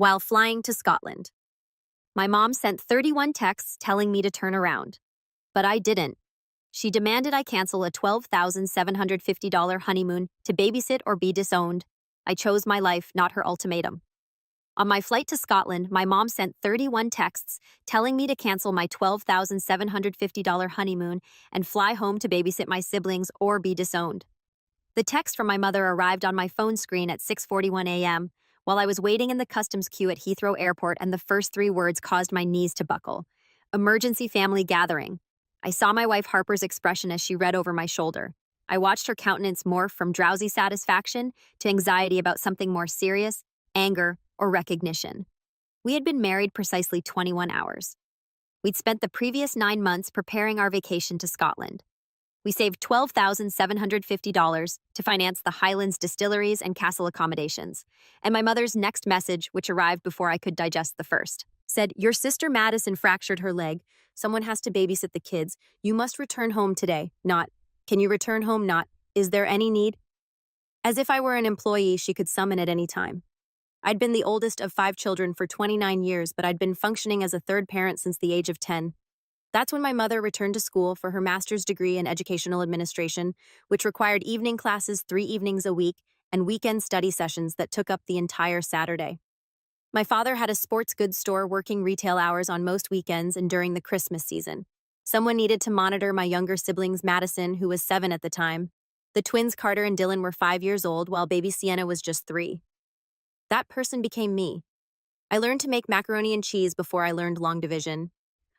while flying to Scotland. My mom sent 31 texts telling me to turn around, but I didn't. She demanded I cancel a $12,750 honeymoon to babysit or be disowned. I chose my life, not her ultimatum. On my flight to Scotland, my mom sent 31 texts telling me to cancel my $12,750 honeymoon and fly home to babysit my siblings or be disowned. The text from my mother arrived on my phone screen at 6:41 a.m. while I was waiting in the customs queue at Heathrow Airport, and the first three words caused my knees to buckle. Emergency family gathering. I saw my wife Harper's expression as she read over my shoulder. I watched her countenance morph from drowsy satisfaction to anxiety about something more serious, anger, or recognition. We had been married precisely 21 hours. We'd spent the previous 9 months preparing our vacation to Scotland. We saved $12,750 to finance the Highlands distilleries and castle accommodations. And my mother's next message, which arrived before I could digest the first, said, "Your sister Madison fractured her leg. Someone has to babysit the kids. You must return home today." Not, "Can you return home?" Not, "Is there any need?" As if I were an employee she could summon at any time. I'd been the oldest of 5 children for 29 years, but I'd been functioning as a third parent since the age of 10. That's when my mother returned to school for her master's degree in educational administration, which required evening classes 3 evenings a week and weekend study sessions that took up the entire Saturday. My father had a sports goods store working retail hours on most weekends and during the Christmas season. Someone needed to monitor my younger siblings, Madison, who was 7 at the time. The twins Carter and Dylan were 5 years old, while baby Sienna was just 3. That person became me. I learned to make macaroni and cheese before I learned long division.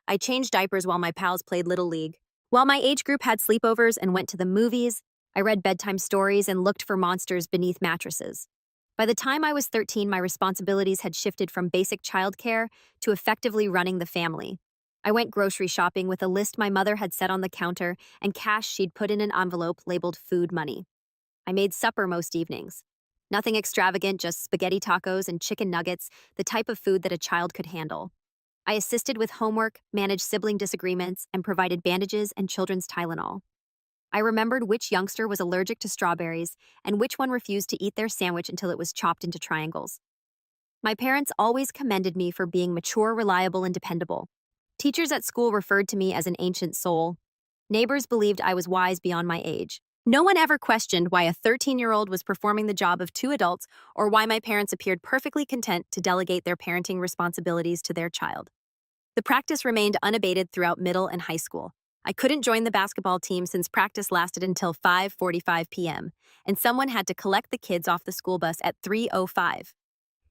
I changed diapers while my pals played Little League. While my age group had sleepovers and went to the movies, I read bedtime stories and looked for monsters beneath mattresses. By the time I was 13, my responsibilities had shifted from basic childcare to effectively running the family. I went grocery shopping with a list my mother had set on the counter and cash she'd put in an envelope labeled food money. I made supper most evenings. Nothing extravagant, just spaghetti tacos and chicken nuggets, the type of food that a child could handle. I assisted with homework, managed sibling disagreements, and provided bandages and children's Tylenol. I remembered which youngster was allergic to strawberries and which one refused to eat their sandwich until it was chopped into triangles. My parents always commended me for being mature, reliable, and dependable. Teachers at school referred to me as an ancient soul. Neighbors believed I was wise beyond my age. No one ever questioned why a 13-year-old was performing the job of 2 adults or why my parents appeared perfectly content to delegate their parenting responsibilities to their child. The practice remained unabated throughout middle and high school. I couldn't join the basketball team since practice lasted until 5:45 p.m., and someone had to collect the kids off the school bus at 3:05.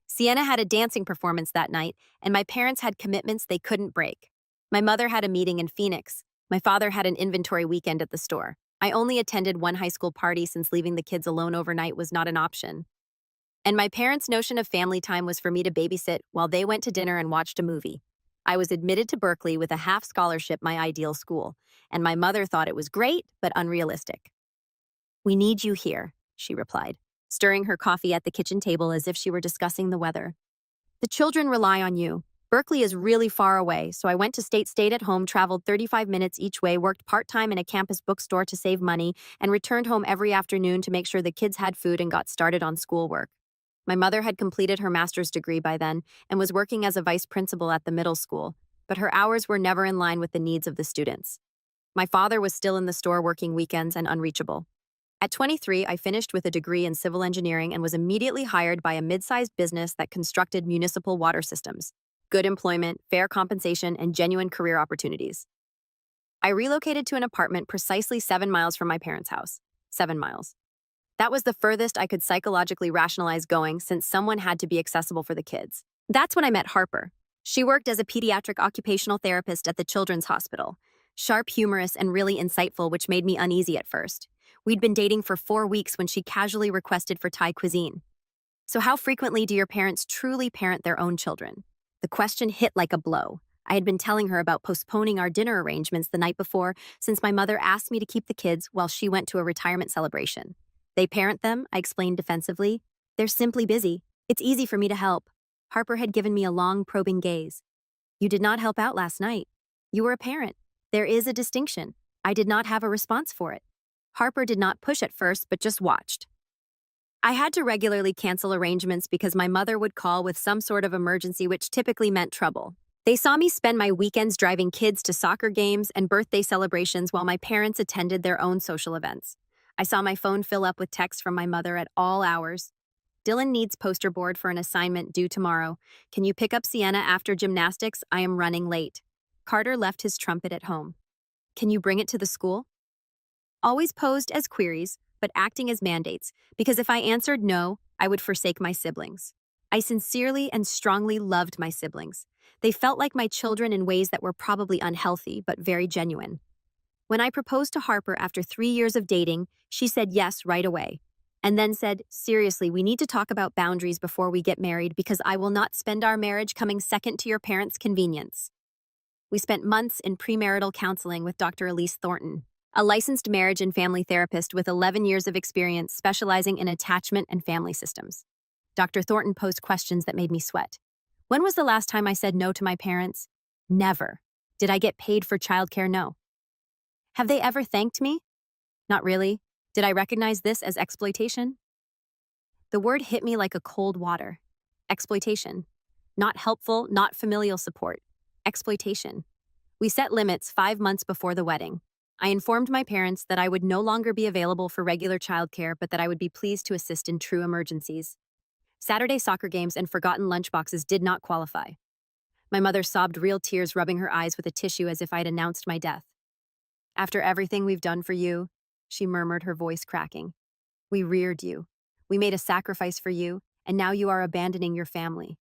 Sienna had a dancing performance that night, and my parents had commitments they couldn't break. My mother had a meeting in Phoenix. My father had an inventory weekend at the store. I only attended one high school party since leaving the kids alone overnight was not an option. And my parents' notion of family time was for me to babysit while they went to dinner and watched a movie. I was admitted to Berkeley with a half scholarship, my ideal school, and my mother thought it was great but unrealistic. "We need you here," she replied, stirring her coffee at the kitchen table as if she were discussing the weather. "The children rely on you. Berkeley is really far away, so I went to stayed at home, traveled 35 minutes each way, worked part-time in a campus bookstore to save money, and returned home every afternoon to make sure the kids had food and got started on schoolwork." My mother had completed her master's degree by then and was working as a vice principal at the middle school, but her hours were never in line with the needs of the students. My father was still in the store working weekends and unreachable. At 23, I finished with a degree in civil engineering and was immediately hired by a mid-sized business that constructed municipal water systems. Good employment, fair compensation, and genuine career opportunities. I relocated to an apartment precisely 7 miles from my parents' house. 7 miles. That was the furthest I could psychologically rationalize going, since someone had to be accessible for the kids. That's when I met Harper. She worked as a pediatric occupational therapist at the Children's Hospital. Sharp, humorous, and really insightful, which made me uneasy at first. We'd been dating for 4 weeks when she casually requested for Thai cuisine. "So how frequently do your parents truly parent their own children?" The question hit like a blow. I had been telling her about postponing our dinner arrangements the night before since my mother asked me to keep the kids while she went to a retirement celebration. "They parent them," I explained defensively. "They're simply busy. It's easy for me to help." Harper had given me a long, probing gaze. "You did not help out last night. You were a parent. There is a distinction." I did not have a response for it. Harper did not push at first, but just watched. I had to regularly cancel arrangements because my mother would call with some sort of emergency, which typically meant trouble. They saw me spend my weekends driving kids to soccer games and birthday celebrations while my parents attended their own social events. I saw my phone fill up with texts from my mother at all hours. Dylan needs poster board for an assignment due tomorrow. Can you pick up Sienna after gymnastics? I am running late. Carter left his trumpet at home. Can you bring it to the school? Always posed as queries, but acting as mandates, because if I answered no, I would forsake my siblings. I sincerely and strongly loved my siblings. They felt like my children in ways that were probably unhealthy, but very genuine. When I proposed to Harper after 3 years of dating, she said yes right away. And then said, seriously, we need to talk about boundaries before we get married because I will not spend our marriage coming second to your parents' convenience. We spent months in premarital counseling with Dr. Elise Thornton, a licensed marriage and family therapist with 11 years of experience specializing in attachment and family systems. Dr. Thornton posed questions that made me sweat. When was the last time I said no to my parents? Never. Did I get paid for childcare? No. Have they ever thanked me? Not really. Did I recognize this as exploitation? The word hit me like a cold water. Exploitation. Not helpful, not familial support. Exploitation. We set limits 5 months before the wedding. I informed my parents that I would no longer be available for regular childcare, but that I would be pleased to assist in true emergencies. Saturday soccer games and forgotten lunchboxes did not qualify. My mother sobbed real tears, rubbing her eyes with a tissue as if I'd announced my death. After everything we've done for you, she murmured, her voice cracking. We reared you. We made a sacrifice for you, and now you are abandoning your family.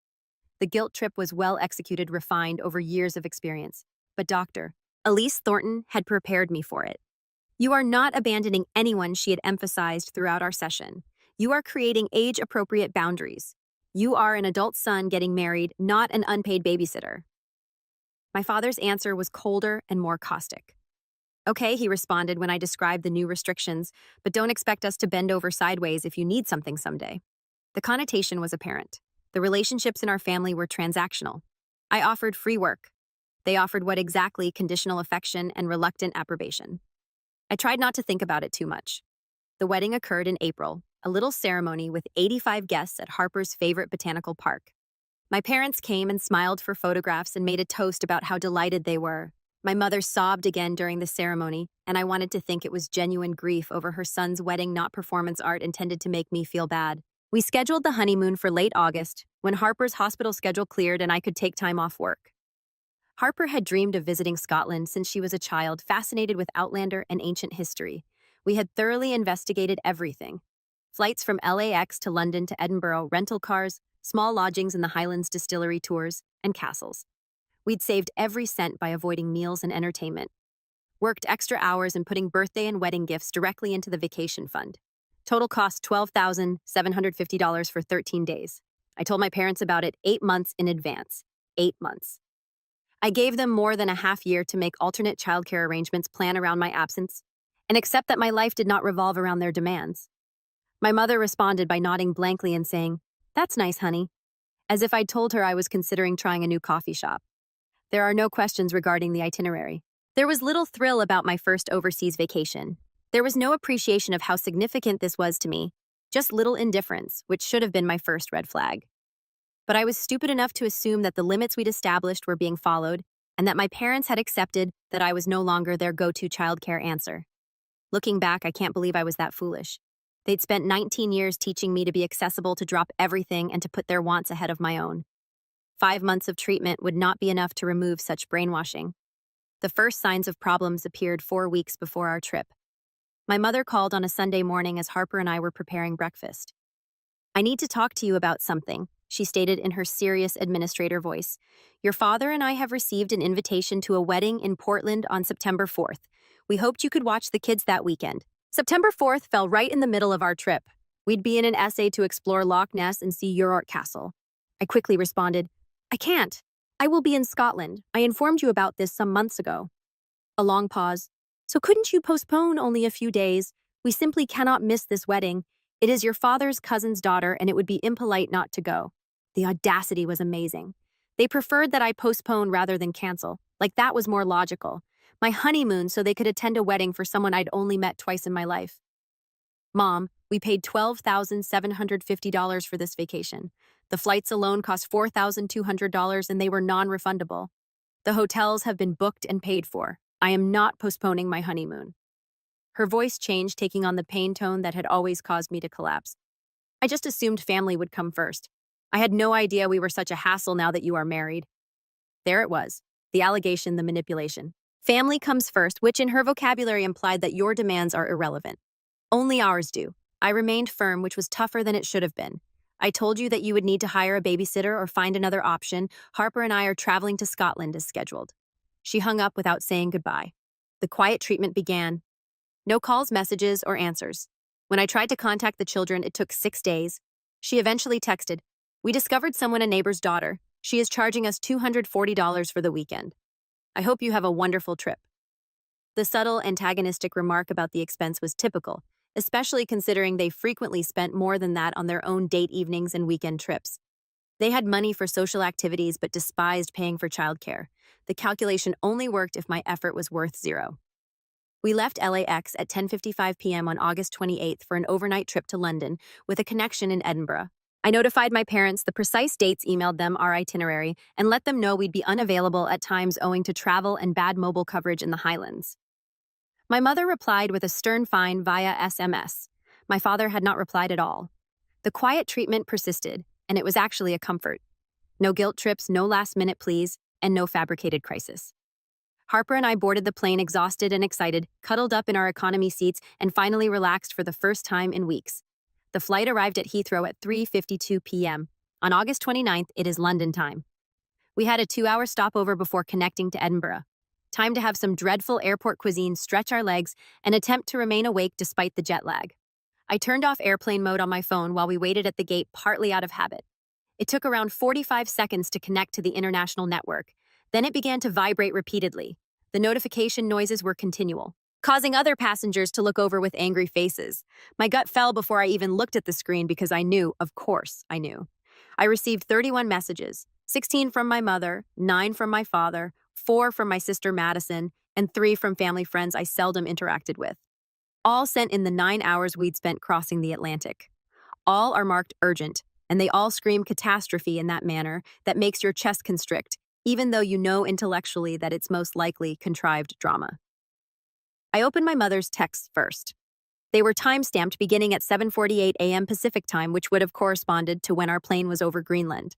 The guilt trip was well executed, refined over years of experience. But Dr. Elise Thornton had prepared me for it. You are not abandoning anyone, she had emphasized throughout our session. You are creating age-appropriate boundaries. You are an adult son getting married, not an unpaid babysitter. My father's answer was colder and more caustic. Okay, he responded when I described the new restrictions, but don't expect us to bend over sideways if you need something someday. The connotation was apparent. The relationships in our family were transactional. I offered free work. They offered what exactly? Conditional affection and reluctant approbation. I tried not to think about it too much. The wedding occurred in April, a little ceremony with 85 guests at Harper's favorite botanical park. My parents came and smiled for photographs and made a toast about how delighted they were. My mother sobbed again during the ceremony, and I wanted to think it was genuine grief over her son's wedding, not performance art intended to make me feel bad. We scheduled the honeymoon for late August, when Harper's hospital schedule cleared and I could take time off work. Harper had dreamed of visiting Scotland since she was a child, fascinated with Outlander and ancient history. We had thoroughly investigated everything. Flights from LAX to London to Edinburgh, rental cars, small lodgings in the Highlands distillery tours, and castles. We'd saved every cent by avoiding meals and entertainment. Worked extra hours and putting birthday and wedding gifts directly into the vacation fund. Total cost $12,750 for 13 days. I told my parents about it 8 months in advance. 8 months. I gave them more than a half year to make alternate childcare arrangements plan around my absence and accept that my life did not revolve around their demands. My mother responded by nodding blankly and saying, "That's nice, honey," as if I'd told her I was considering trying a new coffee shop. There are no questions regarding the itinerary. There was little thrill about my first overseas vacation. There was no appreciation of how significant this was to me, just little indifference, which should have been my first red flag. But I was stupid enough to assume that the limits we'd established were being followed, and that my parents had accepted that I was no longer their go-to childcare answer. Looking back, I can't believe I was that foolish. They'd spent 19 years teaching me to be accessible, to drop everything, and to put their wants ahead of my own. 5 months of treatment would not be enough to remove such brainwashing. The first signs of problems appeared 4 weeks before our trip. My mother called on a Sunday morning as Harper and I were preparing breakfast. "I need to talk to you about something," she stated in her serious administrator voice. "Your father and I have received an invitation to a wedding in Portland on September 4th. We hoped you could watch the kids that weekend." September 4th fell right in the middle of our trip. We'd be in an essay to explore Loch Ness and see Urort Castle. I quickly responded, "I can't. I will be in Scotland. I informed you about this some months ago." A long pause. "So couldn't you postpone only a few days? We simply cannot miss this wedding. It is your father's cousin's daughter, and it would be impolite not to go." The audacity was amazing. They preferred that I postpone rather than cancel, like that was more logical. My honeymoon so they could attend a wedding for someone I'd only met twice in my life. Mom, we paid $12,750 for this vacation. The flights alone cost $4,200 and they were non-refundable. The hotels have been booked and paid for. I am not postponing my honeymoon. Her voice changed, taking on the pain tone that had always caused me to collapse. I just assumed family would come first. I had no idea we were such a hassle now that you are married. There it was. The allegation, the manipulation. Family comes first, which in her vocabulary implied that your demands are irrelevant. Only ours do. I remained firm, which was tougher than it should have been. I told you that you would need to hire a babysitter or find another option. Harper and I are traveling to Scotland as scheduled. She hung up without saying goodbye. The quiet treatment began. No calls, messages, or answers. When I tried to contact the children, it took 6 days. She eventually texted, "We discovered someone, a neighbor's daughter. She is charging us $240 for the weekend. I hope you have a wonderful trip." The subtle, antagonistic remark about the expense was typical, especially considering they frequently spent more than that on their own date evenings and weekend trips. They had money for social activities but despised paying for childcare. The calculation only worked if my effort was worth zero. We left LAX at 10:55 p.m. on August 28th for an overnight trip to London with a connection in Edinburgh. I notified my parents the precise dates, emailed them our itinerary, and let them know we'd be unavailable at times owing to travel and bad mobile coverage in the Highlands. My mother replied with a stern fine via SMS. My father had not replied at all. The quiet treatment persisted, and it was actually a comfort. No guilt trips, no last-minute pleas, and no fabricated crisis. Harper and I boarded the plane exhausted and excited, cuddled up in our economy seats, and finally relaxed for the first time in weeks. The flight arrived at Heathrow at 3:52 p.m. On August 29th, it is London time. We had a 2-hour stopover before connecting to Edinburgh. Time to have some dreadful airport cuisine, stretch our legs, and attempt to remain awake despite the jet lag. I turned off airplane mode on my phone while we waited at the gate, partly out of habit. It took around 45 seconds to connect to the international network. Then it began to vibrate repeatedly. The notification noises were continual, causing other passengers to look over with angry faces. My gut fell before I even looked at the screen because I knew, of course I knew. I received 31 messages, 16 from my mother, 9 from my father, 4 from my sister Madison, and 3 from family friends I seldom interacted with. All sent in the 9 hours we'd spent crossing the Atlantic. All are marked urgent, and they all scream catastrophe in that manner that makes your chest constrict, even though you know intellectually that it's most likely contrived drama. I opened my mother's texts first. They were time-stamped beginning at 7:48 a.m. Pacific time, which would have corresponded to when our plane was over Greenland.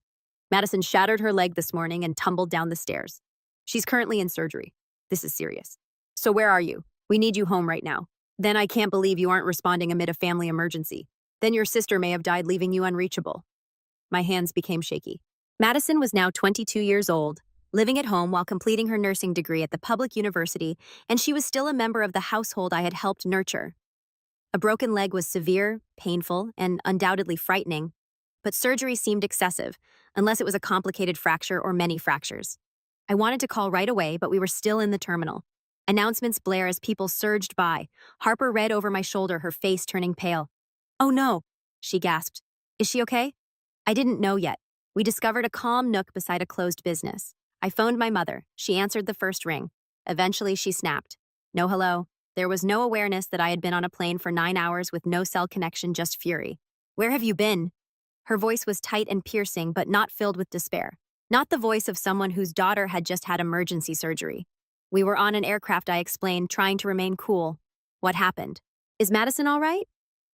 Madison shattered her leg this morning and tumbled down the stairs. She's currently in surgery. This is serious. So where are you? We need you home right now. Then I can't believe you aren't responding amid a family emergency. Then your sister may have died, leaving you unreachable. My hands became shaky. Madison was now 22 years old, living at home while completing her nursing degree at the public university, and she was still a member of the household I had helped nurture. A broken leg was severe, painful, and undoubtedly frightening, but surgery seemed excessive, unless it was a complicated fracture or many fractures. I wanted to call right away, but we were still in the terminal. Announcements blare as people surged by. Harper read over my shoulder, her face turning pale. "Oh no," she gasped. "Is she okay?" I didn't know yet. We discovered a calm nook beside a closed business. I phoned my mother. She answered the first ring. Eventually, she snapped. No hello. There was no awareness that I had been on a plane for 9 hours with no cell connection, just fury. "Where have you been?" Her voice was tight and piercing, but not filled with despair. Not the voice of someone whose daughter had just had emergency surgery. "We were on an aircraft," I explained, trying to remain cool. "What happened? Is Madison all right?"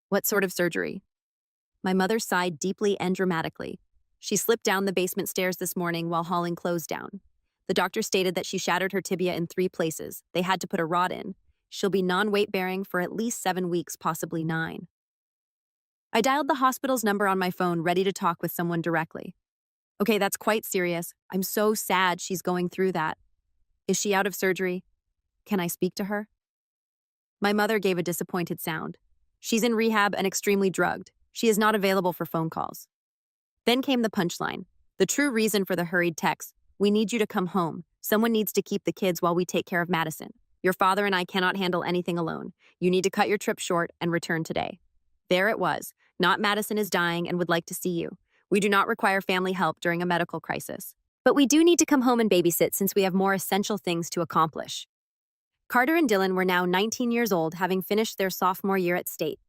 "What sort of surgery?" My mother sighed deeply and dramatically. She slipped down the basement stairs this morning while hauling clothes down. The doctor stated that she shattered her tibia in 3 places. They had to put a rod in. She'll be non-weight-bearing for at least 7 weeks, possibly 9. I dialed the hospital's number on my phone, ready to talk with someone directly. "Okay, that's quite serious. I'm so sad she's going through that. Is she out of surgery? Can I speak to her?" My mother gave a disappointed sound. "She's in rehab and extremely drugged. She is not available for phone calls." Then came the punchline. The true reason for the hurried text. "We need you to come home. Someone needs to keep the kids while we take care of Madison. Your father and I cannot handle anything alone. You need to cut your trip short and return today." There it was. Not "Madison is dying and would like to see you. We do not require family help during a medical crisis. But we do need to come home and babysit since we have more essential things to accomplish." Carter and Dylan were now 19 years old, having finished their sophomore year at State.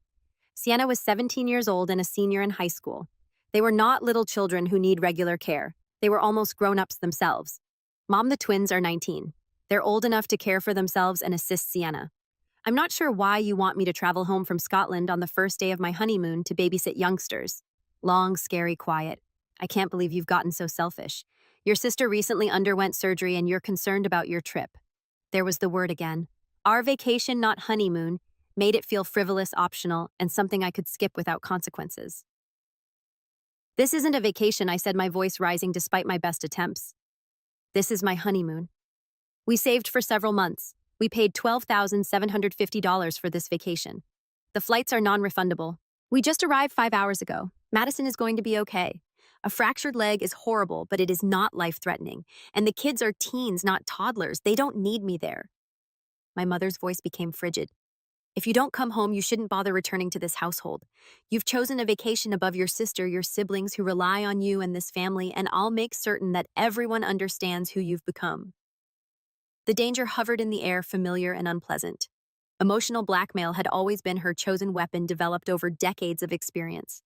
Sienna was 17 years old and a senior in high school. They were not little children who need regular care. They were almost grown-ups themselves. Mom, the twins are 19. They're old enough to care for themselves and assist Sienna. I'm not sure why you want me to travel home from Scotland on the first day of my honeymoon to babysit youngsters. Long, scary quiet. I can't believe you've gotten so selfish. Your sister recently underwent surgery and you're concerned about your trip. There was the word again. Our vacation, not honeymoon, made it feel frivolous, optional, and something I could skip without consequences. This isn't a vacation, I said, my voice rising despite my best attempts. This is my honeymoon. We saved for several months. We paid $12,750 for this vacation. The flights are non-refundable. We just arrived 5 hours ago. Madison is going to be okay. A fractured leg is horrible, but it is not life-threatening. And the kids are teens, not toddlers. They don't need me there. My mother's voice became frigid. If you don't come home, you shouldn't bother returning to this household. You've chosen a vacation above your sister, your siblings who rely on you and this family, and I'll make certain that everyone understands who you've become. The danger hovered in the air, familiar and unpleasant. Emotional blackmail had always been her chosen weapon, developed over decades of experience.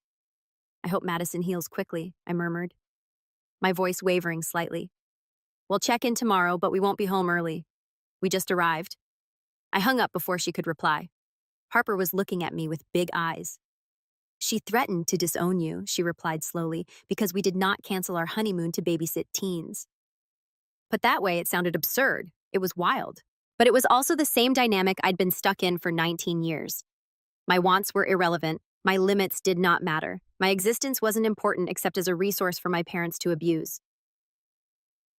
I hope Madison heals quickly, I murmured, my voice wavering slightly. We'll check in tomorrow, but we won't be home early. We just arrived. I hung up before she could reply. Harper was looking at me with big eyes. She threatened to disown you, she replied slowly, because we did not cancel our honeymoon to babysit teens. Put that way, it sounded absurd. It was wild. But it was also the same dynamic I'd been stuck in for 19 years. My wants were irrelevant. My limits did not matter. My existence wasn't important except as a resource for my parents to abuse.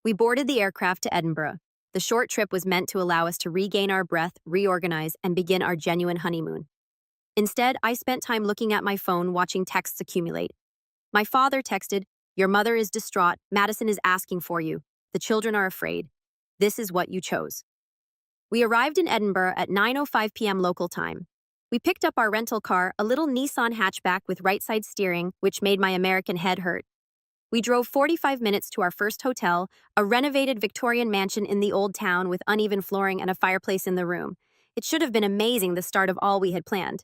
We boarded the aircraft to Edinburgh. The short trip was meant to allow us to regain our breath, reorganize, and begin our genuine honeymoon. Instead, I spent time looking at my phone, watching texts accumulate. My father texted, "Your mother is distraught. Madison is asking for you. The children are afraid. This is what you chose." We arrived in Edinburgh at 9:05 p.m. local time. We picked up our rental car, a little Nissan hatchback with right-side steering, which made my American head hurt. We drove 45 minutes to our first hotel, a renovated Victorian mansion in the old town with uneven flooring and a fireplace in the room. It should have been amazing, the start of all we had planned.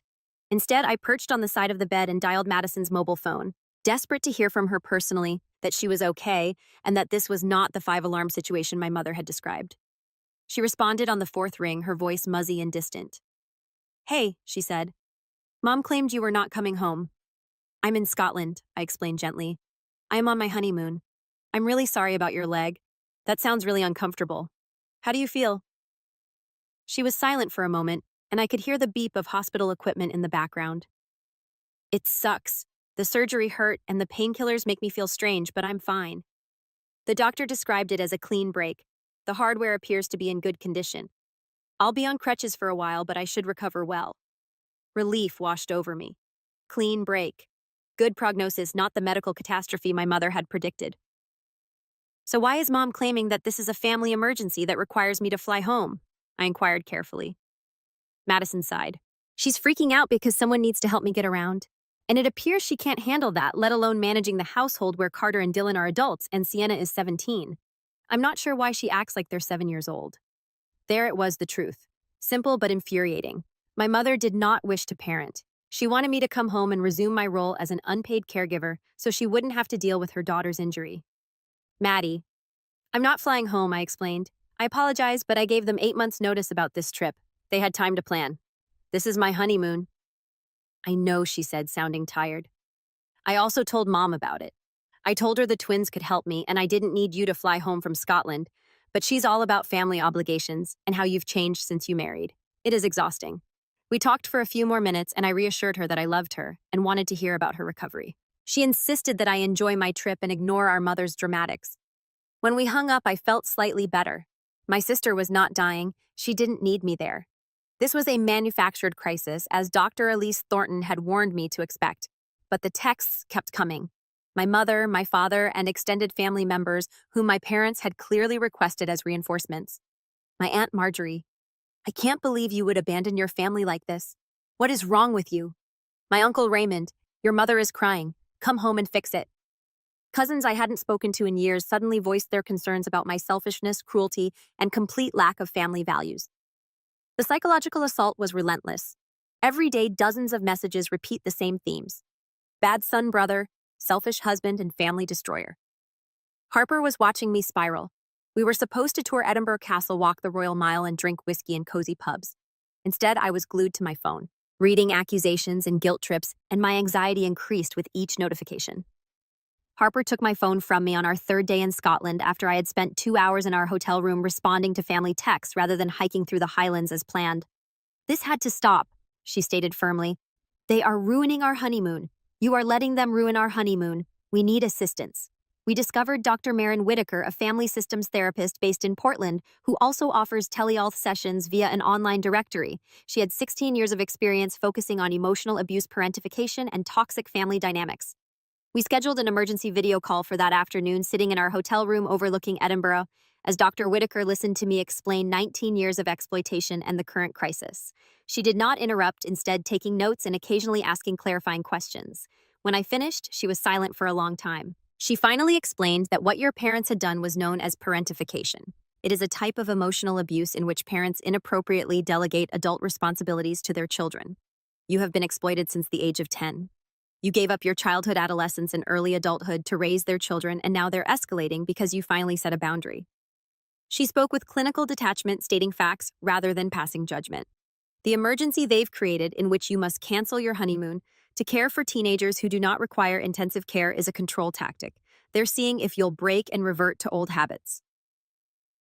Instead, I perched on the side of the bed and dialed Madison's mobile phone, desperate to hear from her personally, that she was okay, and that this was not the 5-alarm situation my mother had described. She responded on the 4th ring, her voice muzzy and distant. "Hey," she said. "Mom claimed you were not coming home." "I'm in Scotland," I explained gently. "I am on my honeymoon. I'm really sorry about your leg. That sounds really uncomfortable. How do you feel?" She was silent for a moment, and I could hear the beep of hospital equipment in the background. "It sucks. The surgery hurt, and the painkillers make me feel strange, but I'm fine." The doctor described it as a clean break. The hardware appears to be in good condition. I'll be on crutches for a while, but I should recover well. Relief washed over me. Clean break. Good prognosis, not the medical catastrophe my mother had predicted. "So why is Mom claiming that this is a family emergency that requires me to fly home?" I inquired carefully. Madison sighed. "She's freaking out because someone needs to help me get around. And it appears she can't handle that, let alone managing the household where Carter and Dylan are adults and Sienna is 17. I'm not sure why she acts like they're 7 years old." There it was, the truth. Simple but infuriating. My mother did not wish to parent. She wanted me to come home and resume my role as an unpaid caregiver so she wouldn't have to deal with her daughter's injury. "Maddie." "I'm not flying home," I explained. "I apologize, but I gave them 8 months' notice about this trip. They had time to plan. This is my honeymoon." "I know," she said, sounding tired. "I also told Mom about it. I told her the twins could help me and I didn't need you to fly home from Scotland, but she's all about family obligations and how you've changed since you married. It is exhausting." We talked for a few more minutes and I reassured her that I loved her and wanted to hear about her recovery. She insisted that I enjoy my trip and ignore our mother's dramatics. When we hung up, I felt slightly better. My sister was not dying. She didn't need me there. This was a manufactured crisis, as Dr. Elise Thornton had warned me to expect. But the texts kept coming. My mother, my father, and extended family members whom my parents had clearly requested as reinforcements. My Aunt Marjorie. "I can't believe you would abandon your family like this. What is wrong with you?" My Uncle Raymond. "Your mother is crying. Come home and fix it." Cousins I hadn't spoken to in years suddenly voiced their concerns about my selfishness, cruelty, and complete lack of family values. The psychological assault was relentless. Every day, dozens of messages repeat the same themes: bad son brother, selfish husband, and family destroyer. Harper was watching me spiral. We were supposed to tour Edinburgh Castle, walk the Royal Mile, and drink whiskey in cozy pubs. Instead, I was glued to my phone, reading accusations and guilt trips, and my anxiety increased with each notification. Harper took my phone from me on our third day in Scotland after I had spent 2 hours in our hotel room responding to family texts rather than hiking through the Highlands as planned. "This had to stop," she stated firmly. "They are ruining our honeymoon. You are letting them ruin our honeymoon. We need assistance." We discovered Dr. Marin Whitaker, a family systems therapist based in Portland, who also offers telehealth sessions via an online directory. She had 16 years of experience focusing on emotional abuse parentification and toxic family dynamics. We scheduled an emergency video call for that afternoon, sitting in our hotel room overlooking Edinburgh, as Dr. Whitaker listened to me explain 19 years of exploitation and the current crisis. She did not interrupt, instead taking notes and occasionally asking clarifying questions. When I finished, she was silent for a long time. She finally explained that what your parents had done was known as parentification. It is a type of emotional abuse in which parents inappropriately delegate adult responsibilities to their children. You have been exploited since the age of 10. You gave up your childhood, adolescence, and early adulthood to raise their children, and now they're escalating because you finally set a boundary. She spoke with clinical detachment, stating facts rather than passing judgment. The emergency they've created, in which you must cancel your honeymoon to care for teenagers who do not require intensive care, is a control tactic. They're seeing if you'll break and revert to old habits.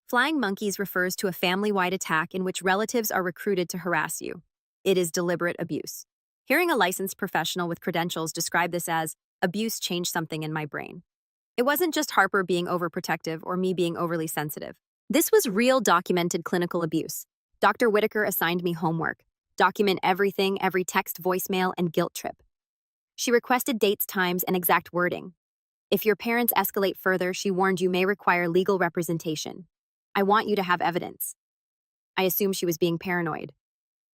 Flying monkeys refers to a family-wide attack in which relatives are recruited to harass you. It is deliberate abuse. Hearing a licensed professional with credentials describe this as, "Abuse changed something in my brain." It wasn't just Harper being overprotective or me being overly sensitive. This was real, documented clinical abuse. Dr. Whitaker assigned me homework: document everything, every text, voicemail, and guilt trip. She requested dates, times, and exact wording. If your parents escalate further, she warned, you may require legal representation. I want you to have evidence. I assumed she was being paranoid.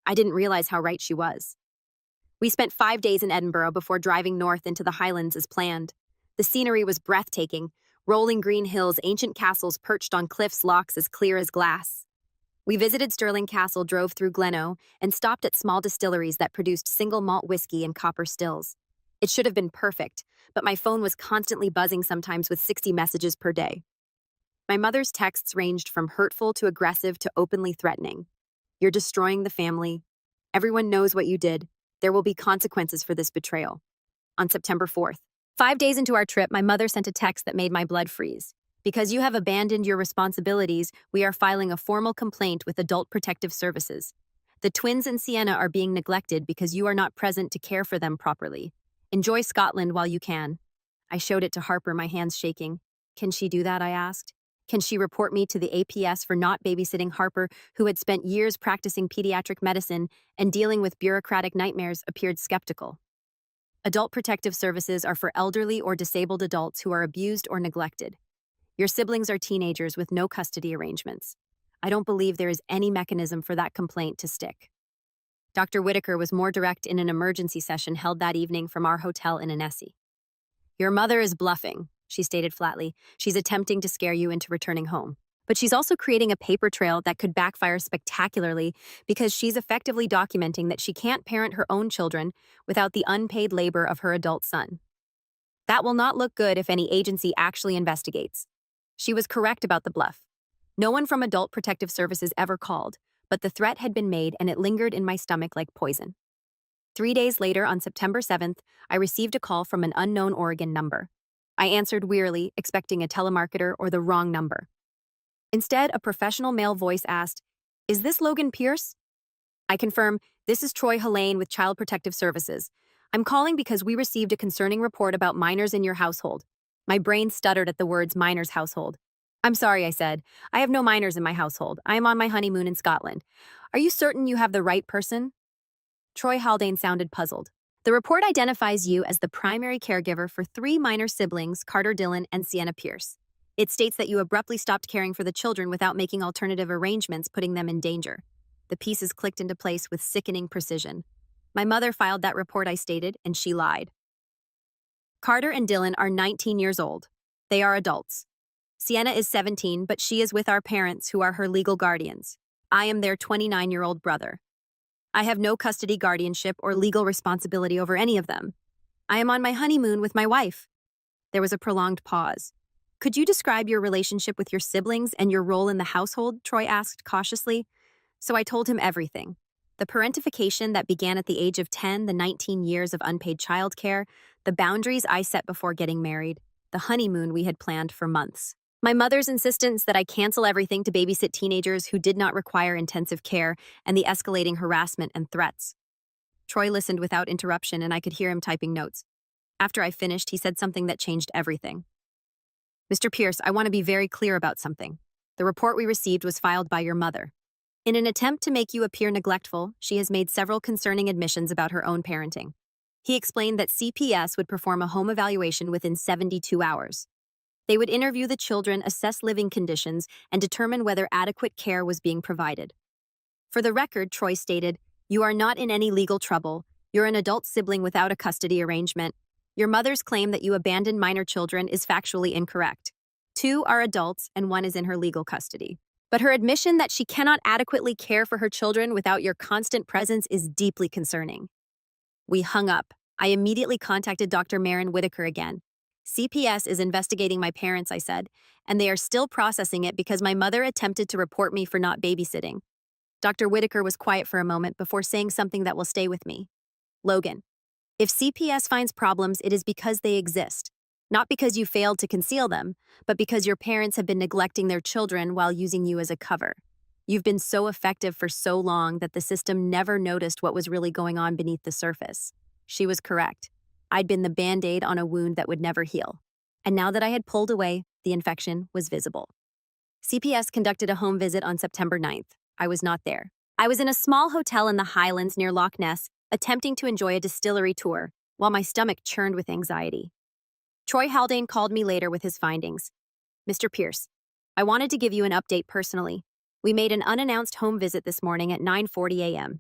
I didn't realize how right she was. We spent 5 days in Edinburgh before driving north into the Highlands as planned. The scenery was breathtaking: rolling green hills, ancient castles perched on cliffs, locks as clear as glass. We visited Stirling Castle, drove through Gleno, and stopped at small distilleries that produced single malt whiskey and copper stills. It should have been perfect, but my phone was constantly buzzing, sometimes with 60 messages per day. My mother's texts ranged from hurtful to aggressive to openly threatening. "You're destroying the family. Everyone knows what you did. There will be consequences for this betrayal." On September 4th, 5 days into our trip, my mother sent a text that made my blood freeze. "Because you have abandoned your responsibilities, we are filing a formal complaint with Adult Protective Services. The twins and Sienna are being neglected because you are not present to care for them properly. Enjoy Scotland while you can." I showed it to Harper, my hands shaking. "Can she do that?" I asked. "Can she report me to the APS for not babysitting?" Harper, who had spent years practicing pediatric medicine and dealing with bureaucratic nightmares, appeared skeptical. Adult Protective Services are for elderly or disabled adults who are abused or neglected. Your siblings are teenagers with no custody arrangements. I don't believe there is any mechanism for that complaint to stick. Dr. Whitaker was more direct in an emergency session held that evening from our hotel in Annecy. "Your mother is bluffing," she stated flatly. "She's attempting to scare you into returning home. But she's also creating a paper trail that could backfire spectacularly, because she's effectively documenting that she can't parent her own children without the unpaid labor of her adult son. That will not look good if any agency actually investigates." She was correct about the bluff. No one from Adult Protective Services ever called, but the threat had been made and it lingered in my stomach like poison. 3 days later, on September 7th, I received a call from an unknown Oregon number. I answered wearily, expecting a telemarketer or the wrong number. Instead, a professional male voice asked, "Is this Logan Pierce?" I confirm, "This is Troy Helene with Child Protective Services. I'm calling because we received a concerning report about minors in your household." My brain stuttered at the words "minors household." "I'm sorry," I said. "I have no minors in my household. I am on my honeymoon in Scotland. Are you certain you have the right person?" Troy Haldane sounded puzzled. "The report identifies you as the primary caregiver for 3 minor siblings, Carter Dillon and Sienna Pierce. It states that you abruptly stopped caring for the children without making alternative arrangements, putting them in danger." The pieces clicked into place with sickening precision. "My mother filed that report," I stated, "and she lied. Carter and Dillon are 19 years old. They are adults. Sienna is 17, but she is with our parents, who are her legal guardians. I am their 29-year-old brother. I have no custody, guardianship, or legal responsibility over any of them. I am on my honeymoon with my wife. There was a prolonged pause. Could you describe your relationship with your siblings and your role in the household? Troy asked cautiously. So I told him everything. The parentification that began at the age of 10, the 19 years of unpaid childcare, the boundaries I set before getting married, the honeymoon we had planned for months. My mother's insistence that I cancel everything to babysit teenagers who did not require intensive care, and the escalating harassment and threats. Troy listened without interruption, and I could hear him typing notes. After I finished, he said something that changed everything. Mr. Pierce, I want to be very clear about something. The report we received was filed by your mother. In an attempt to make you appear neglectful, she has made several concerning admissions about her own parenting. He explained that CPS would perform a home evaluation within 72 hours. They would interview the children, assess living conditions, and determine whether adequate care was being provided. For the record, Troy stated, "You are not in any legal trouble. You're an adult sibling without a custody arrangement. Your mother's claim that you abandoned minor children is factually incorrect. 2 are adults and 1 is in her legal custody. But her admission that she cannot adequately care for her children without your constant presence is deeply concerning." We hung up. I immediately contacted Dr. Marin Whitaker again. "CPS is investigating my parents," I said, "and they are still processing it because my mother attempted to report me for not babysitting." Dr. Whitaker was quiet for a moment before saying something that will stay with me. "Logan, if CPS finds problems, it is because they exist. Not because you failed to conceal them, but because your parents have been neglecting their children while using you as a cover. You've been so effective for so long that the system never noticed what was really going on beneath the surface." She was correct. I'd been the Band-Aid on a wound that would never heal. And now that I had pulled away, the infection was visible. CPS conducted a home visit on September 9th. I was not there. I was in a small hotel in the Highlands near Loch Ness, attempting to enjoy a distillery tour, while my stomach churned with anxiety. Troy Haldane called me later with his findings. "Mr. Pierce, I wanted to give you an update personally. We made an unannounced home visit this morning at 9:40 a.m.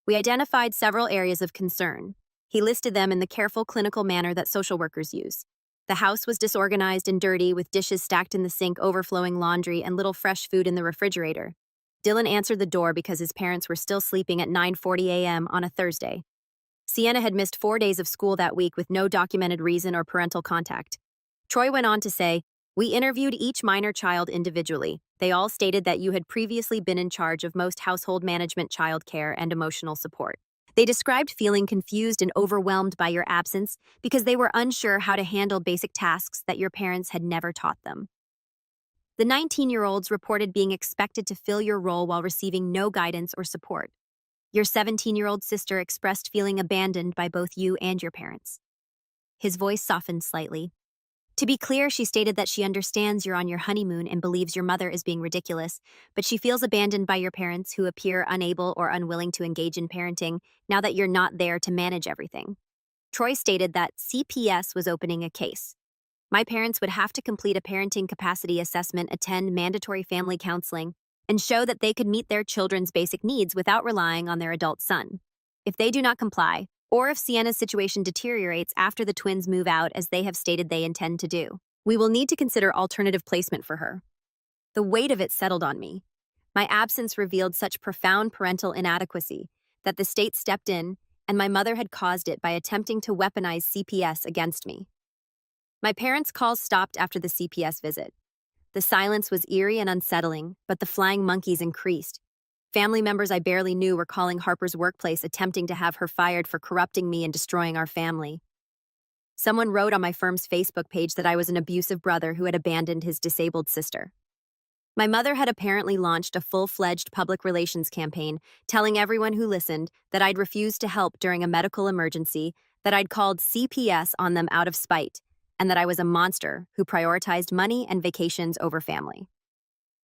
We identified several areas of concern. He listed them in the careful clinical manner that social workers use. The house was disorganized and dirty, with dishes stacked in the sink, overflowing laundry, and little fresh food in the refrigerator. Dylan answered the door because his parents were still sleeping at 9:40 a.m. on a Thursday. Sienna had missed 4 days of school that week with no documented reason or parental contact." Troy went on to say, "We interviewed each minor child individually. They all stated that you had previously been in charge of most household management, child care, and emotional support. They described feeling confused and overwhelmed by your absence because they were unsure how to handle basic tasks that your parents had never taught them. The 19-year-olds reported being expected to fill your role while receiving no guidance or support. Your 17-year-old sister expressed feeling abandoned by both you and your parents." His voice softened slightly. "To be clear, she stated that she understands you're on your honeymoon and believes your mother is being ridiculous, but she feels abandoned by your parents who appear unable or unwilling to engage in parenting now that you're not there to manage everything." Troy stated that CPS was opening a case. "My parents would have to complete a parenting capacity assessment, attend mandatory family counseling, and show that they could meet their children's basic needs without relying on their adult son. If they do not comply, or if Sienna's situation deteriorates after the twins move out as they have stated they intend to do, we will need to consider alternative placement for her." The weight of it settled on me. My absence revealed such profound parental inadequacy that the state stepped in, and my mother had caused it by attempting to weaponize CPS against me. My parents' calls stopped after the CPS visit. The silence was eerie and unsettling, but the flying monkeys increased. Family members I barely knew were calling Harper's workplace, attempting to have her fired for corrupting me and destroying our family. Someone wrote on my firm's Facebook page that I was an abusive brother who had abandoned his disabled sister. My mother had apparently launched a full-fledged public relations campaign, telling everyone who listened that I'd refused to help during a medical emergency, that I'd called CPS on them out of spite, and that I was a monster who prioritized money and vacations over family.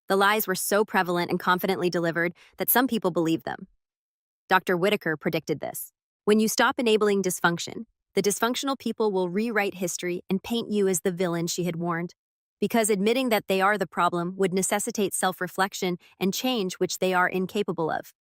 The lies were so prevalent and confidently delivered that some people believed them. Dr. Whitaker predicted this. When you stop enabling dysfunction, the dysfunctional people will rewrite history and paint you as the villain she had warned, because admitting that they are the problem would necessitate self-reflection and change, which they are incapable of.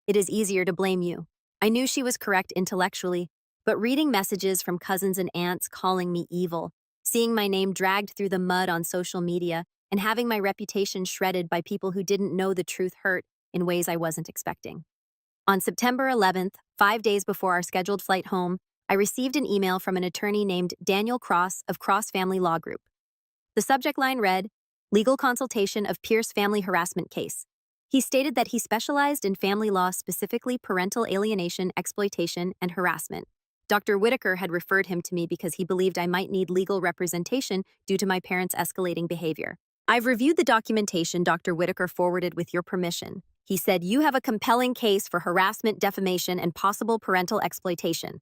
It is easier to blame you. I knew she was correct intellectually, but reading messages from cousins and aunts calling me evil, seeing my name dragged through the mud on social media, and having my reputation shredded by people who didn't know the truth hurt in ways I wasn't expecting. On September 11th, 5 days before our scheduled flight home, I received an email from an attorney named Daniel Cross of Cross Family Law Group. The subject line read, "Legal consultation of Pierce family harassment case." He stated that he specialized in family law, specifically parental alienation, exploitation, and harassment. Dr. Whitaker had referred him to me because he believed I might need legal representation due to my parents' escalating behavior. "I've reviewed the documentation Dr. Whitaker forwarded with your permission." He said, "You have a compelling case for harassment, defamation, and possible parental exploitation.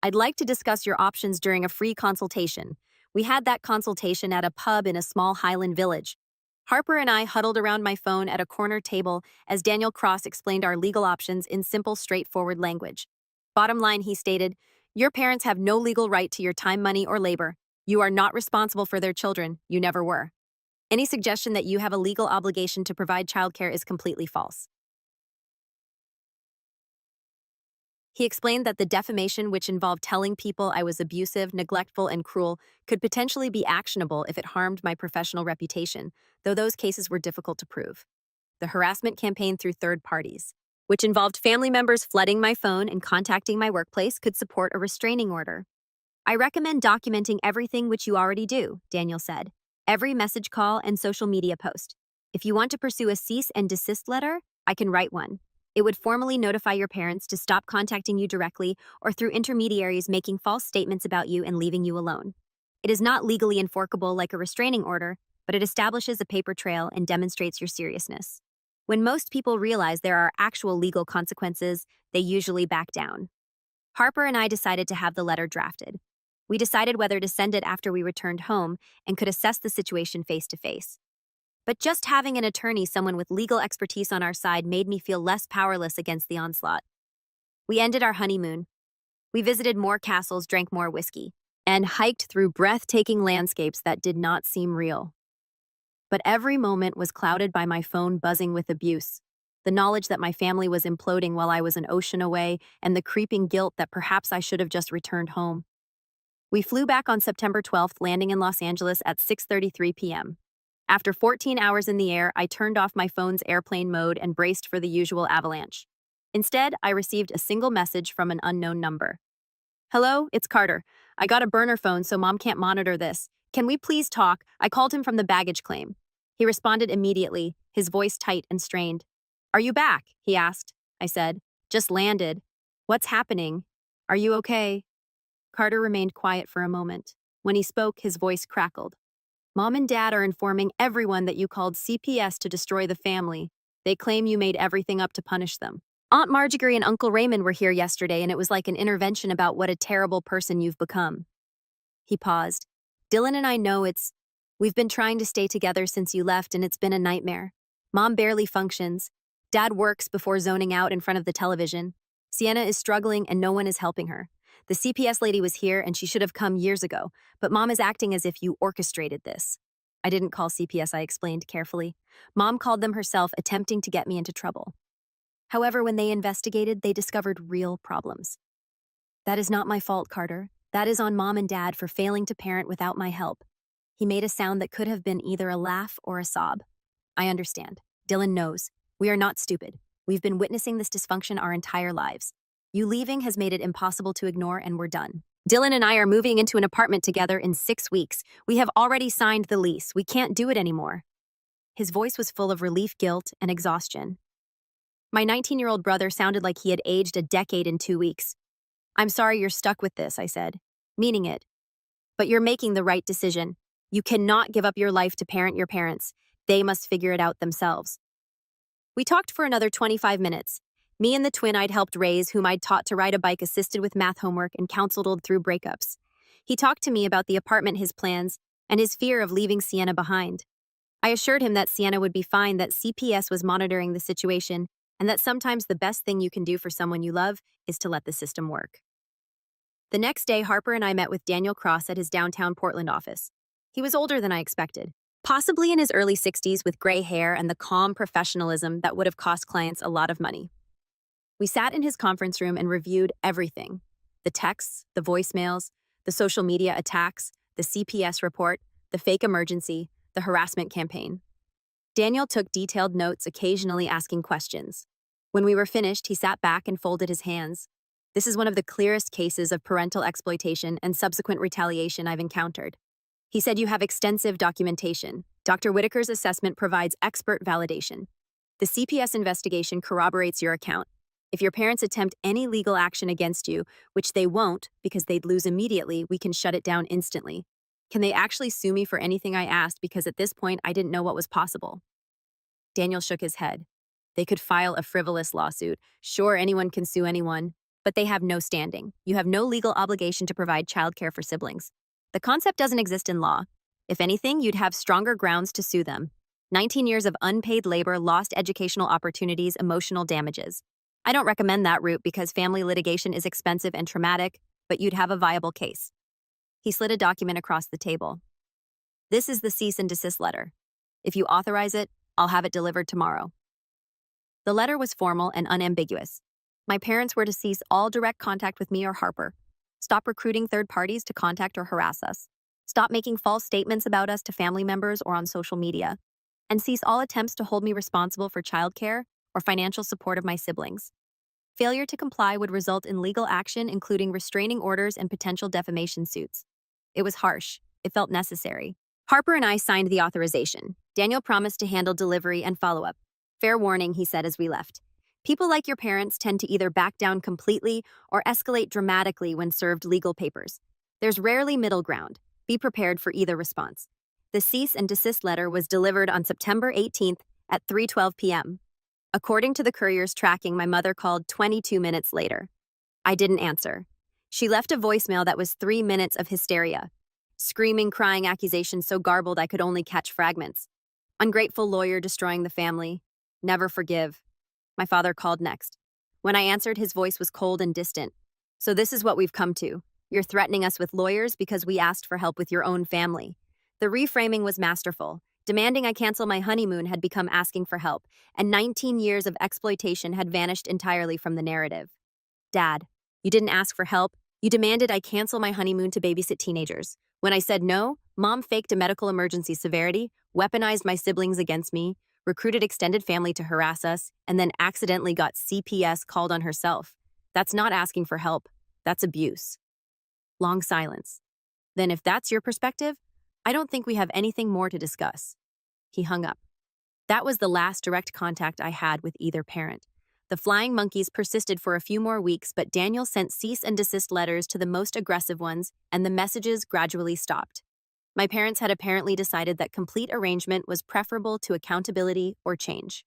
I'd like to discuss your options during a free consultation." We had that consultation at a pub in a small Highland village. Harper and I huddled around my phone at a corner table as Daniel Cross explained our legal options in simple, straightforward language. Bottom line, he stated, "Your parents have no legal right to your time, money, or labor. You are not responsible for their children. You never were. Any suggestion that you have a legal obligation to provide childcare is completely false." He explained that the defamation, which involved telling people I was abusive, neglectful, and cruel, could potentially be actionable if it harmed my professional reputation, though those cases were difficult to prove. The harassment campaign through third parties, which involved family members flooding my phone and contacting my workplace, could support a restraining order. "I recommend documenting everything which you already do," Daniel said. "Every message call and social media post. If you want to pursue a cease and desist letter, I can write one. It would formally notify your parents to stop contacting you directly or through intermediaries making false statements about you and leaving you alone. It is not legally enforceable like a restraining order, but it establishes a paper trail and demonstrates your seriousness. When most people realize there are actual legal consequences, they usually back down." Harper and I decided to have the letter drafted. We decided whether to send it after we returned home and could assess the situation face to face. But just having an attorney, someone with legal expertise on our side, made me feel less powerless against the onslaught. We ended our honeymoon. We visited more castles, drank more whiskey, and hiked through breathtaking landscapes that did not seem real. But every moment was clouded by my phone buzzing with abuse, the knowledge that my family was imploding while I was an ocean away, and the creeping guilt that perhaps I should have just returned home. We flew back on September 12th, landing in Los Angeles at 6:33 p.m. After 14 hours in the air, I turned off my phone's airplane mode and braced for the usual avalanche. Instead, I received a single message from an unknown number. "Hello, it's Carter. I got a burner phone, so Mom can't monitor this. Can we please talk?" I called him from the baggage claim. He responded immediately, his voice tight and strained. "Are you back?" he asked. I said, "Just landed." "What's happening? Are you okay?" Carter remained quiet for a moment. When he spoke, his voice crackled. "Mom and Dad are informing everyone that you called CPS to destroy the family. They claim you made everything up to punish them. Aunt Marjorie and Uncle Raymond were here yesterday, and it was like an intervention about what a terrible person you've become." He paused. "Dylan and I know we've been trying to stay together since you left, and it's been a nightmare. Mom barely functions. Dad works before zoning out in front of the television. Sienna is struggling, and no one is helping her. The CPS lady was here, and she should have come years ago, but Mom is acting as if you orchestrated this." "I didn't call CPS," I explained carefully. "Mom called them herself, attempting to get me into trouble. However, when they investigated, they discovered real problems. That is not my fault, Carter. That is on Mom and Dad for failing to parent without my help." He made a sound that could have been either a laugh or a sob. "I understand. Dylan knows. We are not stupid. We've been witnessing this dysfunction our entire lives. You leaving has made it impossible to ignore, and we're done. Dylan and I are moving into an apartment together in 6 weeks. We have already signed the lease. We can't do it anymore." His voice was full of relief, guilt, and exhaustion. My 19-year-old brother sounded like he had aged a decade in 2 weeks. "I'm sorry you're stuck with this," I said, meaning it. "But you're making the right decision. You cannot give up your life to parent your parents. They must figure it out themselves." We talked for another 25 minutes. Me and the twin I'd helped raise, whom I'd taught to ride a bike, assisted with math homework, and counseled through breakups. He talked to me about the apartment, his plans, and his fear of leaving Sienna behind. I assured him that Sienna would be fine, that CPS was monitoring the situation, and that sometimes the best thing you can do for someone you love is to let the system work. The next day, Harper and I met with Daniel Cross at his downtown Portland office. He was older than I expected, possibly in his early 60s, with gray hair and the calm professionalism that would have cost clients a lot of money. We sat in his conference room and reviewed everything: the texts, the voicemails, the social media attacks, the CPS report, the fake emergency, the harassment campaign. Daniel took detailed notes, occasionally asking questions. When we were finished, he sat back and folded his hands. This is one of the clearest cases of parental exploitation and subsequent retaliation I've encountered. He said you have extensive documentation. Dr. Whitaker's assessment provides expert validation. The CPS investigation corroborates your account. If your parents attempt any legal action against you, which they won't because they'd lose immediately, we can shut it down instantly. Can they actually sue me for anything I asked because at this point I didn't know what was possible? Daniel shook his head. They could file a frivolous lawsuit. Sure, anyone can sue anyone, but they have no standing. You have no legal obligation to provide childcare for siblings. The concept doesn't exist in law. If anything, you'd have stronger grounds to sue them. 19 years of unpaid labor, lost educational opportunities, emotional damages. I don't recommend that route because family litigation is expensive and traumatic, but you'd have a viable case. He slid a document across the table. This is the cease and desist letter. If you authorize it, I'll have it delivered tomorrow. The letter was formal and unambiguous. My parents were to cease all direct contact with me or Harper. Stop recruiting third parties to contact or harass us. Stop making false statements about us to family members or on social media. And cease all attempts to hold me responsible for childcare or financial support of my siblings. Failure to comply would result in legal action, including restraining orders and potential defamation suits. It was harsh. It felt necessary. Harper and I signed the authorization. Daniel promised to handle delivery and follow-up. Fair warning, he said as we left. People like your parents tend to either back down completely or escalate dramatically when served legal papers. There's rarely middle ground. Be prepared for either response. The cease and desist letter was delivered on September 18th at 3:12 p.m. According to the courier's tracking, my mother called 22 minutes later. I didn't answer. She left a voicemail that was 3 minutes of hysteria. Screaming, crying accusations so garbled I could only catch fragments. Ungrateful lawyer destroying the family. Never forgive. My father called next. When I answered, his voice was cold and distant. So this is what we've come to. You're threatening us with lawyers because we asked for help with your own family. The reframing was masterful. Demanding I cancel my honeymoon had become asking for help, and 19 years of exploitation had vanished entirely from the narrative. Dad, you didn't ask for help. You demanded I cancel my honeymoon to babysit teenagers. When I said no, Mom faked a medical emergency severity, weaponized my siblings against me, recruited extended family to harass us, and then accidentally got CPS called on herself. That's not asking for help. That's abuse. Long silence. Then if that's your perspective, I don't think we have anything more to discuss. He hung up. That was the last direct contact I had with either parent. The flying monkeys persisted for a few more weeks, but Daniel sent cease and desist letters to the most aggressive ones, and the messages gradually stopped. My parents had apparently decided that complete arrangement was preferable to accountability or change.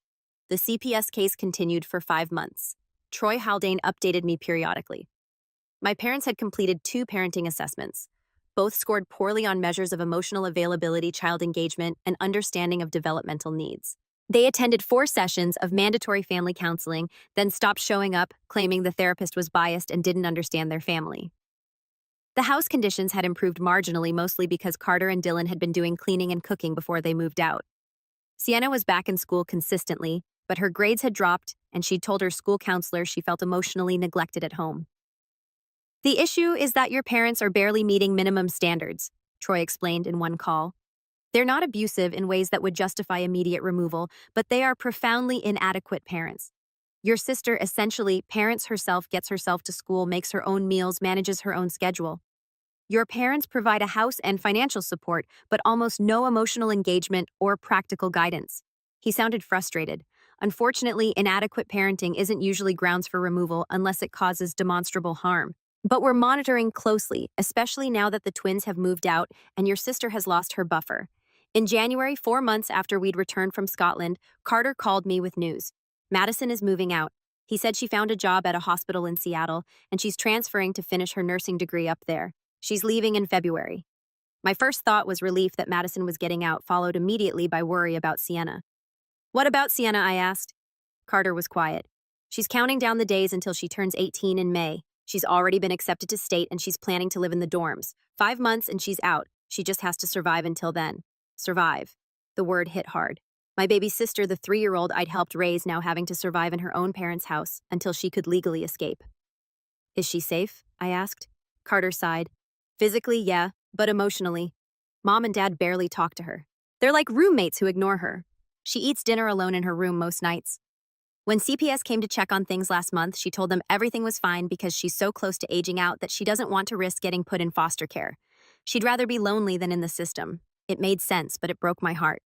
The CPS case continued for 5 months. Troy Haldane updated me periodically. My parents had completed 2 parenting assessments. Both scored poorly on measures of emotional availability, child engagement, and understanding of developmental needs. They attended 4 sessions of mandatory family counseling, then stopped showing up, claiming the therapist was biased and didn't understand their family. The house conditions had improved marginally, mostly because Carter and Dylan had been doing cleaning and cooking before they moved out. Sienna was back in school consistently, but her grades had dropped, and she'd told her school counselor she felt emotionally neglected at home. The issue is that your parents are barely meeting minimum standards, Troy explained in one call. They're not abusive in ways that would justify immediate removal, but they are profoundly inadequate parents. Your sister essentially parents herself, gets herself to school, makes her own meals, manages her own schedule. Your parents provide a house and financial support, but almost no emotional engagement or practical guidance. He sounded frustrated. Unfortunately, inadequate parenting isn't usually grounds for removal unless it causes demonstrable harm. But we're monitoring closely, especially now that the twins have moved out and your sister has lost her buffer. In January, 4 months after we'd returned from Scotland, Carter called me with news. Madison is moving out. He said she found a job at a hospital in Seattle, and she's transferring to finish her nursing degree up there. She's leaving in February. My first thought was relief that Madison was getting out, followed immediately by worry about Sienna. What about Sienna, I asked. Carter was quiet. She's counting down the days until she turns 18 in May. She's already been accepted to state and she's planning to live in the dorms. 5 months and she's out. She just has to survive until then. Survive. The word hit hard. My baby sister, the 3-year-old I'd helped raise, now having to survive in her own parents' house until she could legally escape. Is she safe? I asked. Carter sighed. Physically, yeah, but emotionally. Mom and Dad barely talk to her. They're like roommates who ignore her. She eats dinner alone in her room most nights. When CPS came to check on things last month, she told them everything was fine because she's so close to aging out that she doesn't want to risk getting put in foster care. She'd rather be lonely than in the system. It made sense, but it broke my heart.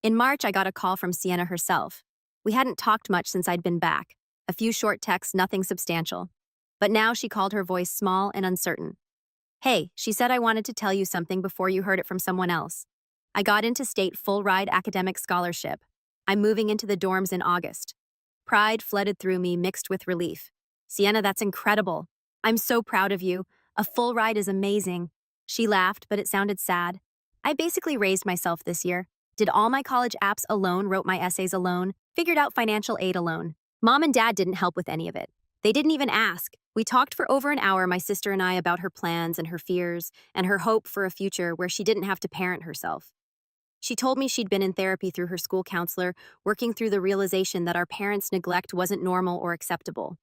In March, I got a call from Sienna herself. We hadn't talked much since I'd been back. A few short texts, nothing substantial. But now she called, her voice small and uncertain. "Hey," she said, "I wanted to tell you something before you heard it from someone else. I got into state full-ride academic scholarship. I'm moving into the dorms in August." Pride flooded through me, mixed with relief. "Sienna, that's incredible. I'm so proud of you. A full ride is amazing." She laughed, but it sounded sad. "I basically raised myself this year. Did all my college apps alone, wrote my essays alone, figured out financial aid alone. Mom and Dad didn't help with any of it. They didn't even ask. We talked for over an hour, my sister and I, about her plans and her fears and her hope for a future where she didn't have to parent herself. She told me she'd been in therapy through her school counselor, working through the realization that our parents' neglect wasn't normal or acceptable.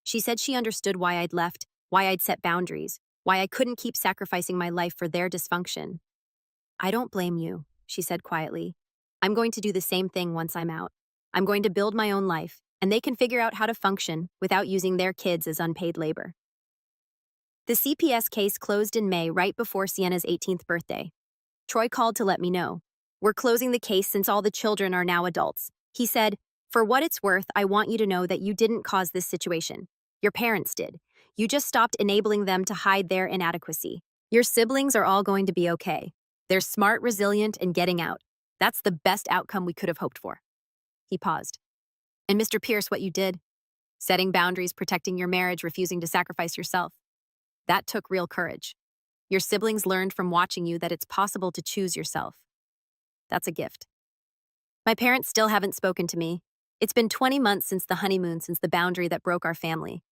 She said she understood why I'd left, why I'd set boundaries, why I couldn't keep sacrificing my life for their dysfunction. "I don't blame you," she said quietly. "I'm going to do the same thing once I'm out. I'm going to build my own life, and they can figure out how to function without using their kids as unpaid labor." The CPS case closed in May, right before Sienna's 18th birthday. Troy called to let me know. "We're closing the case since all the children are now adults." He said, "For what it's worth, I want you to know that you didn't cause this situation. Your parents did. You just stopped enabling them to hide their inadequacy. Your siblings are all going to be okay. They're smart, resilient, and getting out. That's the best outcome we could have hoped for." He paused. "And Mr. Pierce, what you did? Setting boundaries, protecting your marriage, refusing to sacrifice yourself. That took real courage. Your siblings learned from watching you that it's possible to choose yourself. That's a gift." My parents still haven't spoken to me. It's been 20 months since the honeymoon, since the boundary that broke our family.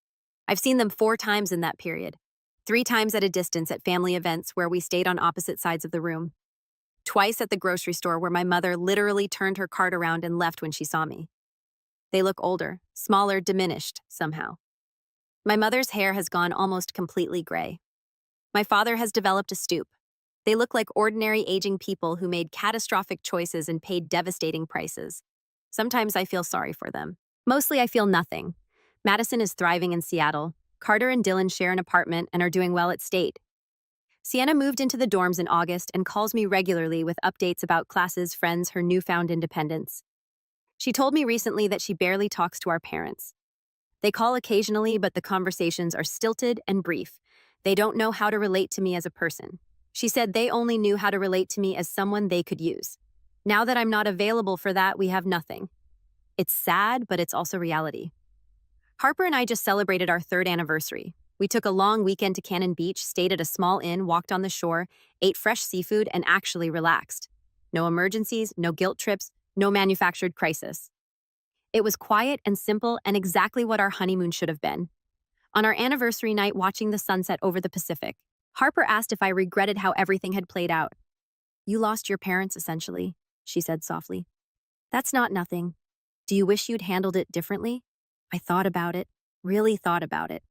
I've seen them 4 times in that period. 3 times at a distance at family events where we stayed on opposite sides of the room. Twice at the grocery store where my mother literally turned her cart around and left when she saw me. They look older, smaller, diminished, somehow. My mother's hair has gone almost completely gray. My father has developed a stoop. They look like ordinary aging people who made catastrophic choices and paid devastating prices. Sometimes I feel sorry for them. Mostly I feel nothing. Madison is thriving in Seattle. Carter and Dylan share an apartment and are doing well at State. Sienna moved into the dorms in August and calls me regularly with updates about classes, friends, her newfound independence. She told me recently that she barely talks to our parents. They call occasionally, but the conversations are stilted and brief. They don't know how to relate to me as a person. She said they only knew how to relate to me as someone they could use. Now that I'm not available for that, we have nothing. It's sad, but it's also reality. Harper and I just celebrated our 3rd anniversary. We took a long weekend to Cannon Beach, stayed at a small inn, walked on the shore, ate fresh seafood, and actually relaxed. No emergencies, no guilt trips, no manufactured crisis. It was quiet and simple and exactly what our honeymoon should have been. On our anniversary night, watching the sunset over the Pacific, Harper asked if I regretted how everything had played out. "You lost your parents, essentially," she said softly. "That's not nothing. Do you wish you'd handled it differently?" I thought about it, really thought about it.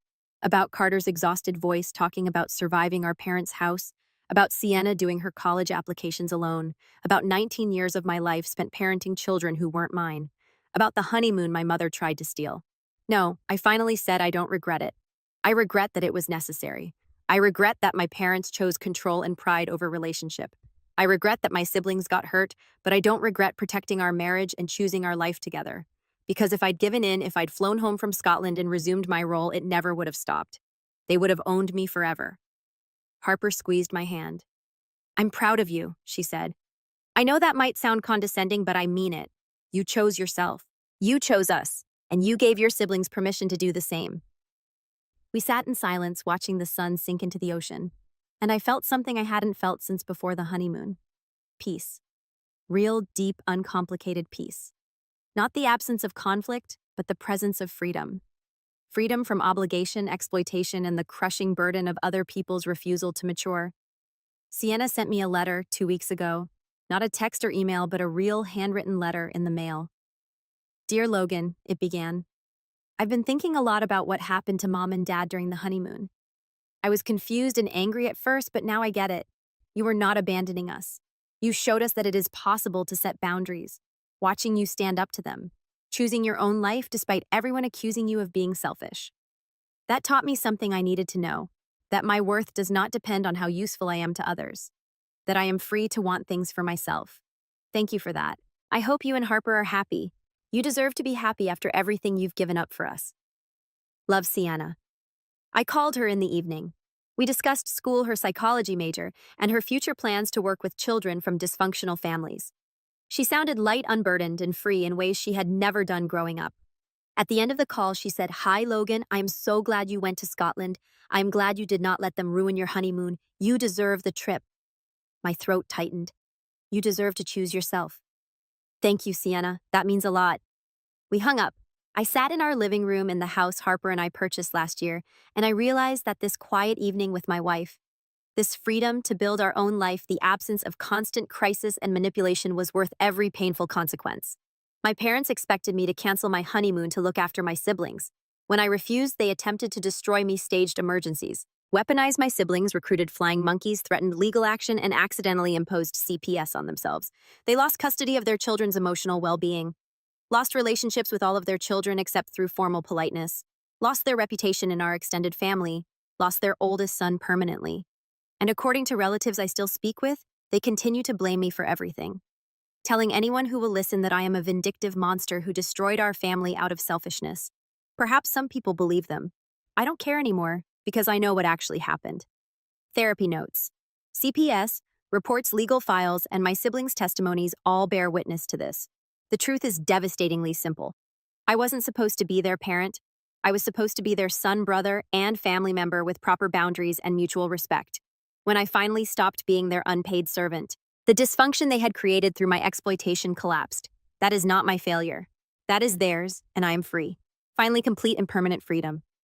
About Carter's exhausted voice talking about surviving our parents' house, about Sienna doing her college applications alone, about 19 years of my life spent parenting children who weren't mine, about the honeymoon my mother tried to steal. No, I finally said I don't regret it. I regret that it was necessary. I regret that my parents chose control and pride over relationship. I regret that my siblings got hurt, but I don't regret protecting our marriage and choosing our life together. Because if I'd given in, if I'd flown home from Scotland and resumed my role, it never would have stopped. They would have owned me forever. Harper squeezed my hand. "I'm proud of you," she said. "I know that might sound condescending, but I mean it. You chose yourself. You chose us, and you gave your siblings permission to do the same." We sat in silence, watching the sun sink into the ocean, and I felt something I hadn't felt since before the honeymoon. Peace. Real, deep, uncomplicated peace. Not the absence of conflict, but the presence of freedom. Freedom from obligation, exploitation, and the crushing burden of other people's refusal to mature. Sienna sent me a letter 2 weeks ago. Not a text or email, but a real handwritten letter in the mail. "Dear Logan," it began. "I've been thinking a lot about what happened to Mom and Dad during the honeymoon. I was confused and angry at first, but now I get it. You were not abandoning us. You showed us that it is possible to set boundaries. Watching you stand up to them. choosing your own life despite everyone accusing you of being selfish. That taught me something I needed to know, that my worth does not depend on how useful I am to others, that I am free to want things for myself. Thank you for that. I hope you and Harper are happy. You deserve to be happy after everything you've given up for us. Love, Sienna. I called her in the evening. We discussed school, her psychology major, and her future plans to work with children from dysfunctional families. She sounded light, unburdened, and free in ways she had never done growing up. At the end of the call, she said, "Hi, Logan. I'm so glad you went to Scotland. I'm glad you did not let them ruin your honeymoon. You deserve the trip." My throat tightened. You deserve to choose yourself. Thank you, Sienna. That means a lot. We hung up. I sat in our living room in the house Harper and I purchased last year, and I realized that this quiet evening with my wife, this freedom to build our own life, the absence of constant crisis and manipulation was worth every painful consequence. My parents expected me to cancel my honeymoon to look after my siblings. When I refused, they attempted to destroy me, staged emergencies, weaponized my siblings, recruited flying monkeys, threatened legal action, and accidentally imposed CPS on themselves. They lost custody of their children's emotional well-being, lost relationships with all of their children except through formal politeness, lost their reputation in our extended family, lost their oldest son permanently. And according to relatives I still speak with, they continue to blame me for everything, telling anyone who will listen that I am a vindictive monster who destroyed our family out of selfishness. Perhaps some people believe them. I don't care anymore because I know what actually happened. Therapy notes. CPS, reports, legal files, and my siblings' testimonies all bear witness to this. The truth is devastatingly simple. I wasn't supposed to be their parent. I was supposed to be their son, brother, and family member with proper boundaries and mutual respect. When I finally stopped being their unpaid servant, the dysfunction they had created through my exploitation collapsed. That is not my failure. That is theirs, and I am free. Finally, complete and permanent freedom.